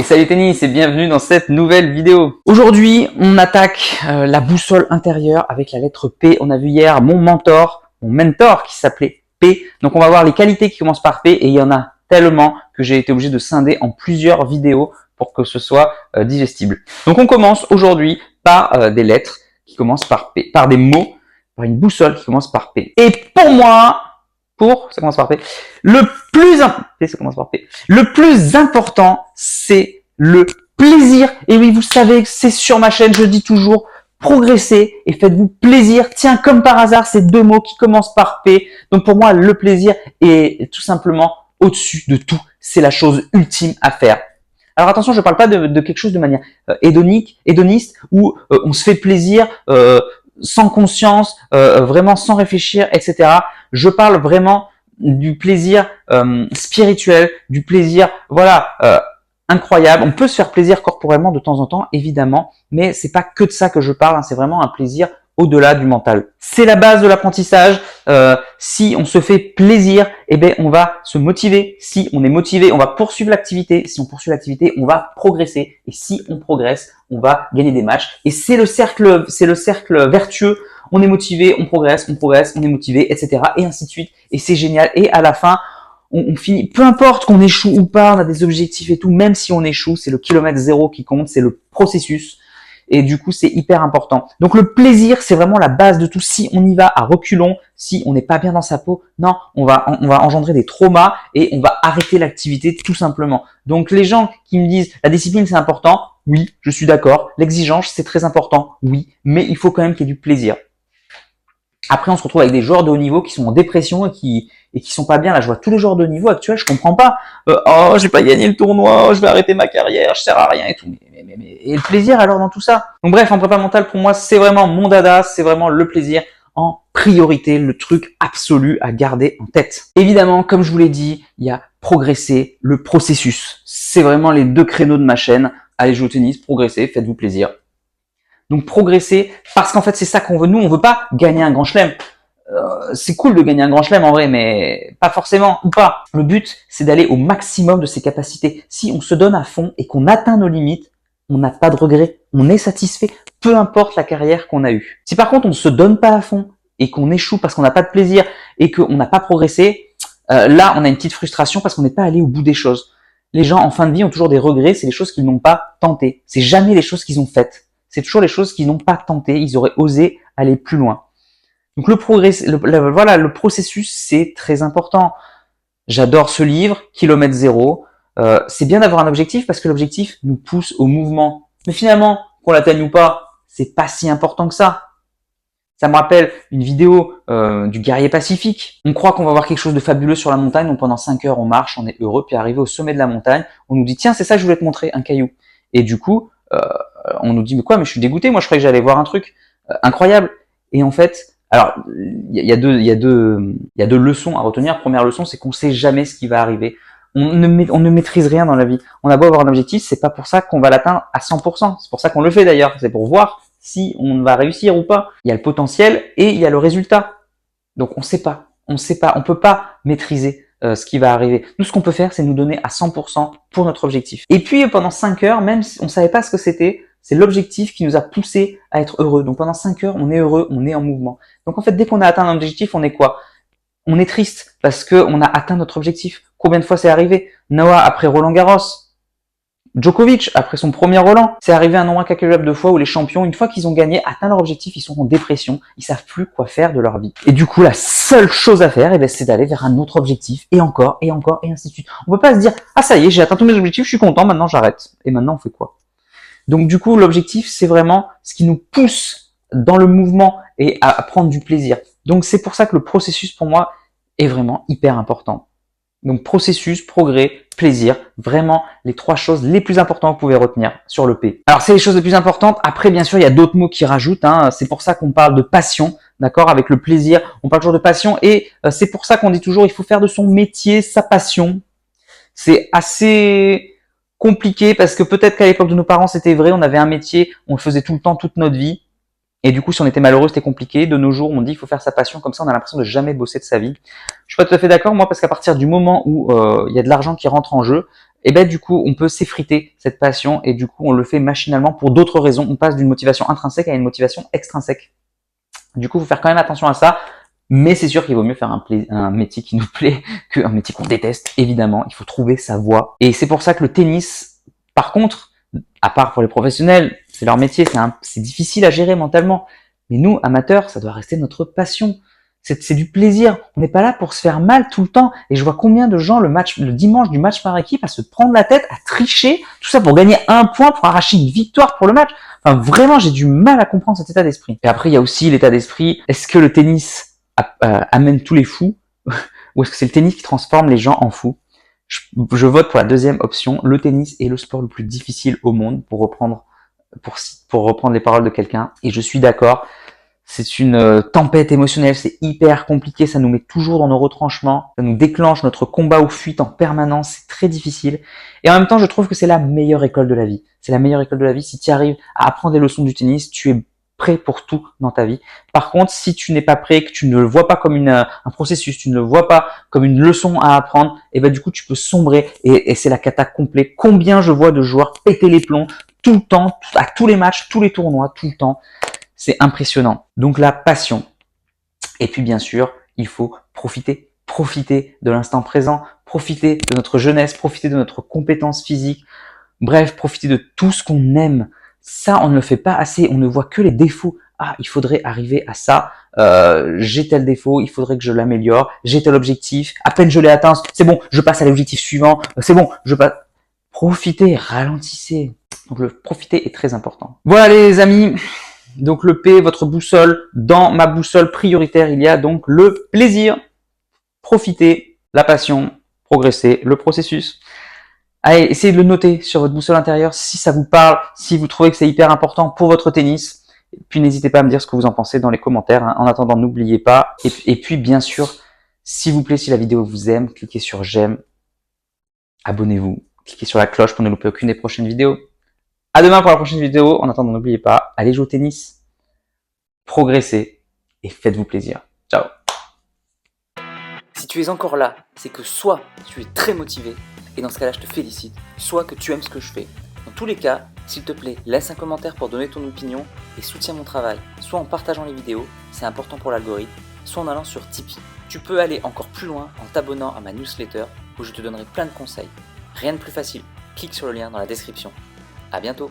salut tennis et bienvenue dans cette nouvelle vidéo. Aujourd'hui, on attaque la boussole intérieure avec la lettre P. On a vu hier mon mentor qui s'appelait P. Donc on va voir les qualités qui commencent par P et il y en a tellement que j'ai été obligé de scinder en plusieurs vidéos pour que ce soit digestible. Donc on commence aujourd'hui par des lettres qui commencent par P, par des mots, par une boussole qui commence par P. Et pour moi, ça commence par P. Le plus important, c'est le plaisir. Et oui, vous savez que c'est sur ma chaîne, je dis toujours, progressez et faites-vous plaisir. Tiens, comme par hasard, ces deux mots qui commencent par P. Donc pour moi, le plaisir est tout simplement au-dessus de tout. C'est la chose ultime à faire. Alors attention, je ne parle pas de quelque chose de manière hédoniste, où on se fait plaisir sans conscience, vraiment sans réfléchir, etc. Je parle vraiment du plaisir spirituel, du plaisir, incroyable. On peut se faire plaisir corporellement de temps en temps, évidemment, mais c'est pas que de ça que je parle, hein, c'est vraiment un plaisir au-delà du mental. C'est la base de l'apprentissage. Si on se fait plaisir, on va se motiver. Si on est motivé, on va poursuivre l'activité. Si on poursuit l'activité, on va progresser. Et si on progresse, on va gagner des matchs. Et c'est le cercle vertueux. On est motivé, on progresse, on est motivé, etc. Et ainsi de suite. Et c'est génial. Et à la fin, on finit, peu importe qu'on échoue ou pas, on a des objectifs et tout, même si on échoue, c'est le kilomètre zéro qui compte, c'est le processus. Et du coup, c'est hyper important. Donc, le plaisir, c'est vraiment la base de tout. Si on y va à reculons, si on n'est pas bien dans sa peau, non, on va engendrer des traumas et on va arrêter l'activité tout simplement. Donc, les gens qui me disent la discipline, c'est important, oui, je suis d'accord. L'exigence, c'est très important, oui, mais il faut quand même qu'il y ait du plaisir. Après, on se retrouve avec des joueurs de haut niveau qui sont en dépression et qui sont pas bien. Là, je vois tous les joueurs de haut niveau actuels, je comprends pas. Oh, j'ai pas gagné le tournoi, je vais arrêter ma carrière, je sers à rien et tout. Et le plaisir alors dans tout ça. Donc bref, en prépa mentale, pour moi, c'est vraiment mon dada, c'est vraiment le plaisir en priorité, le truc absolu à garder en tête. Évidemment, comme je vous l'ai dit, il y a progresser, le processus. C'est vraiment les deux créneaux de ma chaîne. Allez jouer au tennis, progressez, faites-vous plaisir. Donc progresser, parce qu'en fait c'est ça qu'on veut. Nous, on veut pas gagner un grand chelem. C'est cool de gagner un grand chelem en vrai, mais pas forcément ou pas. Le but, c'est d'aller au maximum de ses capacités. Si on se donne à fond et qu'on atteint nos limites, on n'a pas de regrets, on est satisfait, peu importe la carrière qu'on a eue. Si par contre on ne se donne pas à fond et qu'on échoue parce qu'on n'a pas de plaisir et qu'on n'a pas progressé, là on a une petite frustration parce qu'on n'est pas allé au bout des choses. Les gens en fin de vie ont toujours des regrets, c'est les choses qu'ils n'ont pas tentées. C'est jamais les choses qu'ils ont faites. C'est toujours les choses qu'ils n'ont pas tentées, ils auraient osé aller plus loin. Donc le processus, c'est très important. J'adore ce livre, Kilomètre Zéro. C'est bien d'avoir un objectif parce que l'objectif nous pousse au mouvement. Mais finalement, qu'on l'atteigne ou pas, c'est pas si important que ça. Ça me rappelle une vidéo du guerrier pacifique. On croit qu'on va voir quelque chose de fabuleux sur la montagne, donc pendant 5 heures on marche, on est heureux, puis arrivé au sommet de la montagne, on nous dit tiens c'est ça que je voulais te montrer, un caillou. Et du coup, on nous dit mais quoi, mais je suis dégoûté, moi je croyais que j'allais voir un truc incroyable. Et en fait, alors il y a deux leçons à retenir. Première leçon, c'est qu'on sait jamais ce qui va arriver. On ne maîtrise rien dans la vie. On a beau avoir un objectif, c'est pas pour ça qu'on va l'atteindre à 100%. C'est pour ça qu'on le fait d'ailleurs. C'est pour voir si on va réussir ou pas. Il y a le potentiel et il y a le résultat. Donc on sait pas. On peut pas maîtriser ce qui va arriver. Nous, ce qu'on peut faire, c'est nous donner à 100% pour notre objectif. Et puis pendant 5 heures, même si on savait pas ce que c'était, c'est l'objectif qui nous a poussé à être heureux. Donc pendant 5 heures, on est heureux, on est en mouvement. Donc en fait, dès qu'on a atteint un objectif, on est quoi? On est triste parce qu'on a atteint notre objectif. Combien de fois c'est arrivé? Noah après Roland Garros, Djokovic après son premier Roland. C'est arrivé un nombre incalculable de fois où les champions, une fois qu'ils ont gagné, atteint leur objectif, ils sont en dépression, ils savent plus quoi faire de leur vie. Et du coup, la seule chose à faire, c'est d'aller vers un autre objectif, et encore, et encore, et ainsi de suite. On peut pas se dire, ah ça y est, j'ai atteint tous mes objectifs, je suis content, maintenant j'arrête. Et maintenant on fait quoi? Donc du coup, l'objectif, c'est vraiment ce qui nous pousse dans le mouvement et à prendre du plaisir. Donc c'est pour ça que le processus pour moi est vraiment hyper important. Donc processus, progrès, plaisir, vraiment les trois choses les plus importantes que vous pouvez retenir sur le P. Alors c'est les choses les plus importantes. Après bien sûr il y a d'autres mots qui rajoutent. C'est pour ça qu'on parle de passion, d'accord, avec le plaisir. On parle toujours de passion et c'est pour ça qu'on dit toujours il faut faire de son métier sa passion. C'est assez compliqué parce que peut-être qu'à l'époque de nos parents c'était vrai, on avait un métier, on le faisait tout le temps, toute notre vie. Et du coup, si on était malheureux, c'était compliqué. De nos jours, on dit qu'il faut faire sa passion, comme ça on a l'impression de jamais bosser de sa vie. Je suis pas tout à fait d'accord, moi, parce qu'à partir du moment où il y a de l'argent qui rentre en jeu, et ben du coup, on peut s'effriter cette passion et du coup, on le fait machinalement pour d'autres raisons. On passe d'une motivation intrinsèque à une motivation extrinsèque. Du coup, il faut faire quand même attention à ça. Mais c'est sûr qu'il vaut mieux faire un métier qui nous plaît qu'un métier qu'on déteste, évidemment. Il faut trouver sa voie. Et c'est pour ça que le tennis, par contre, à part pour les professionnels, c'est leur métier, c'est difficile à gérer mentalement. Mais nous, amateurs, ça doit rester notre passion. C'est du plaisir. On n'est pas là pour se faire mal tout le temps. Et je vois combien de gens le dimanche du match par équipe à se prendre la tête, à tricher, tout ça pour gagner un point, pour arracher une victoire pour le match. Enfin, vraiment, j'ai du mal à comprendre cet état d'esprit. Et après, il y a aussi l'état d'esprit. Est-ce que le tennis amène tous les fous ou est-ce que c'est le tennis qui transforme les gens en fous? Je vote pour la deuxième option. Le tennis est le sport le plus difficile au monde, pour reprendre les paroles de quelqu'un, et je suis d'accord. C'est une tempête émotionnelle, c'est hyper compliqué, ça nous met toujours dans nos retranchements, ça nous déclenche notre combat ou fuite en permanence, c'est très difficile. Et en même temps, je trouve que c'est la meilleure école de la vie. C'est la meilleure école de la vie. Si tu arrives à apprendre les leçons du tennis, tu es prêt pour tout dans ta vie. Par contre, si tu n'es pas prêt, que tu ne le vois pas comme un processus, tu ne le vois pas comme une leçon à apprendre, et ben du coup tu peux sombrer et c'est la cata complète. Combien je vois de joueurs péter les plombs tout le temps, à tous les matchs, tous les tournois, tout le temps. C'est impressionnant. Donc la passion. Et puis bien sûr, il faut profiter de l'instant présent, profiter de notre jeunesse, profiter de notre compétence physique. Bref, profiter de tout ce qu'on aime. Ça, on ne le fait pas assez. On ne voit que les défauts. Ah, il faudrait arriver à ça. J'ai tel défaut, il faudrait que je l'améliore. J'ai tel objectif. À peine je l'ai atteint, c'est bon, je passe à l'objectif suivant. C'est bon, je passe. Profitez, ralentissez. Donc le profiter est très important. Voilà les amis. Donc le P, votre boussole. Dans ma boussole prioritaire, il y a donc le plaisir. Profiter, la passion, progresser, le processus. Allez, essayez de le noter sur votre boussole intérieure si ça vous parle, si vous trouvez que c'est hyper important pour votre tennis. Et puis n'hésitez pas à me dire ce que vous en pensez dans les commentaires. En attendant, n'oubliez pas. Et puis bien sûr, s'il vous plaît, si la vidéo vous aime, cliquez sur j'aime, abonnez-vous, cliquez sur la cloche pour ne louper aucune des prochaines vidéos. À demain pour la prochaine vidéo. En attendant, n'oubliez pas, allez jouer au tennis, progressez et faites-vous plaisir. Ciao. Si tu es encore là, c'est que soit tu es très motivé, et dans ce cas-là, je te félicite, soit que tu aimes ce que je fais. Dans tous les cas, s'il te plaît, laisse un commentaire pour donner ton opinion et soutiens mon travail, soit en partageant les vidéos, c'est important pour l'algorithme, soit en allant sur Tipeee. Tu peux aller encore plus loin en t'abonnant à ma newsletter où je te donnerai plein de conseils. Rien de plus facile, clique sur le lien dans la description. À bientôt.